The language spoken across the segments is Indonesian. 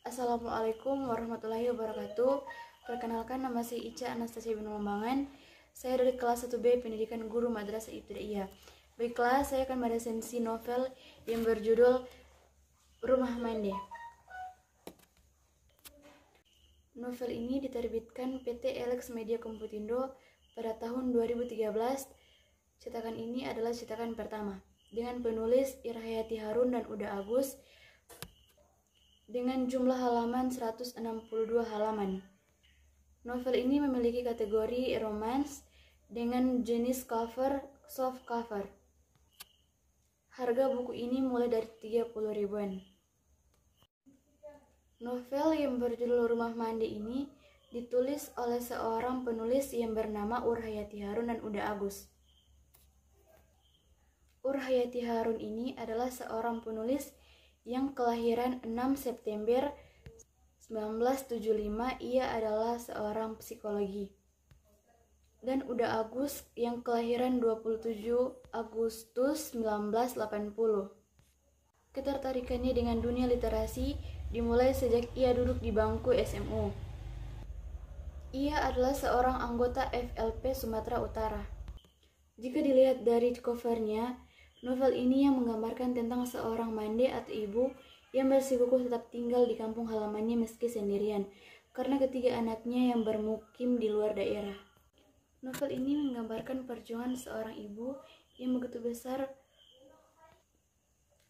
Assalamualaikum warahmatullahi wabarakatuh. Perkenalkan, nama saya Ica Anastasia bin Mambangan. Saya dari kelas 1B Pendidikan Guru Madrasah Ibtidaiyah. Baiklah, saya akan meresensi novel yang berjudul Rumah Mande. Novel ini diterbitkan PT Elex Media Komputindo pada tahun 2013. Cetakan ini adalah cetakan pertama dengan penulis Irhayati Harun dan Uda Agus dengan jumlah halaman 162 halaman. Novel ini memiliki kategori romance dengan jenis cover soft cover. Harga buku ini mulai dari 30 ribuan. Novel yang berjudul Rumah Mande ini ditulis oleh seorang penulis yang bernama Urhayati Harun dan Uda Agus. Urhayati Harun ini adalah seorang penulis yang kelahiran 6 September 1975. Ia adalah seorang psikologi. Dan Uda Agus yang kelahiran 27 Agustus 1980. Ketertarikannya dengan dunia literasi dimulai sejak ia duduk di bangku SMU. Ia adalah seorang anggota FLP Sumatera Utara. Jika dilihat dari covernya, novel ini yang menggambarkan tentang seorang mande atau ibu yang bersikukuh tetap tinggal di kampung halamannya meski sendirian karena ketiga anaknya yang bermukim di luar daerah. Novel ini menggambarkan perjuangan seorang ibu yang begitu besar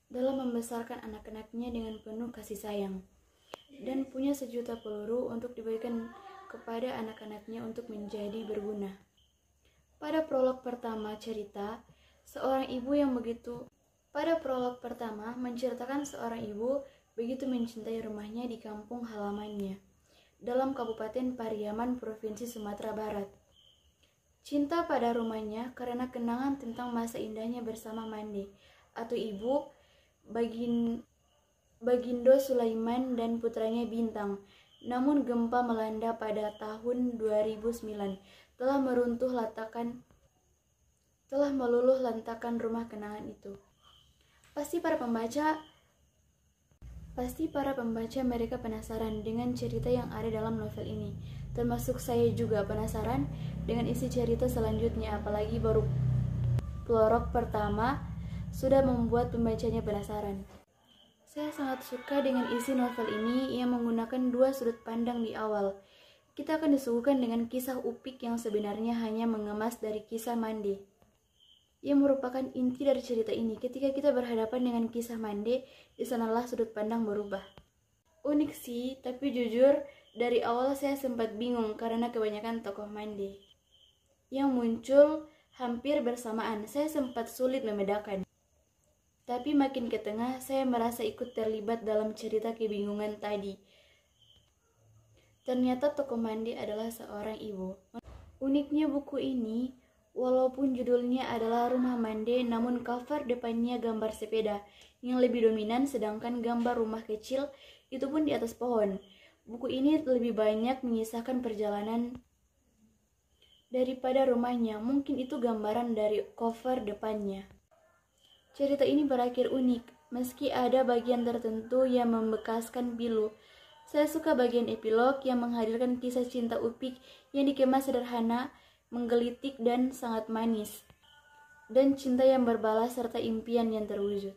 dalam membesarkan anak-anaknya dengan penuh kasih sayang dan punya sejuta peluru untuk diberikan kepada anak-anaknya untuk menjadi berguna. Pada prolog pertama menceritakan seorang ibu begitu mencintai rumahnya di kampung halamannya dalam Kabupaten Pariaman, Provinsi Sumatera Barat. Cinta pada rumahnya karena kenangan tentang masa indahnya bersama Mande atau ibu Bagindo Sulaiman dan putranya Bintang. Namun gempa melanda pada tahun 2009 telah meluluh lantakan rumah kenangan itu. Pasti para pembaca mereka penasaran dengan cerita yang ada dalam novel ini. Termasuk saya juga penasaran dengan isi cerita selanjutnya, apalagi baru prolog pertama sudah membuat pembacanya penasaran. Saya sangat suka dengan isi novel ini yang menggunakan dua sudut pandang di awal. Kita akan disuguhkan dengan kisah Upik yang sebenarnya hanya mengemas dari kisah Mande, yang merupakan inti dari cerita ini. Ketika kita berhadapan dengan kisah Mande, di sanalah sudut pandang berubah. Unik sih, tapi jujur dari awal saya sempat bingung karena kebanyakan tokoh Mande yang muncul hampir bersamaan. Saya sempat sulit membedakan. Tapi makin ke tengah, saya merasa ikut terlibat dalam cerita kebingungan tadi. Ternyata tokoh Mande adalah seorang ibu. Uniknya buku ini, walaupun judulnya adalah Rumah Mande, namun cover depannya gambar sepeda yang lebih dominan, sedangkan gambar rumah kecil itu pun di atas pohon. Buku ini lebih banyak mengisahkan perjalanan daripada rumahnya. Mungkin itu gambaran dari cover depannya. Cerita ini berakhir unik, meski ada bagian tertentu yang membekaskan pilu. Saya suka bagian epilog yang menghadirkan kisah cinta Upik yang dikemas sederhana, menggelitik dan sangat manis, dan cinta yang berbalas serta impian yang terwujud.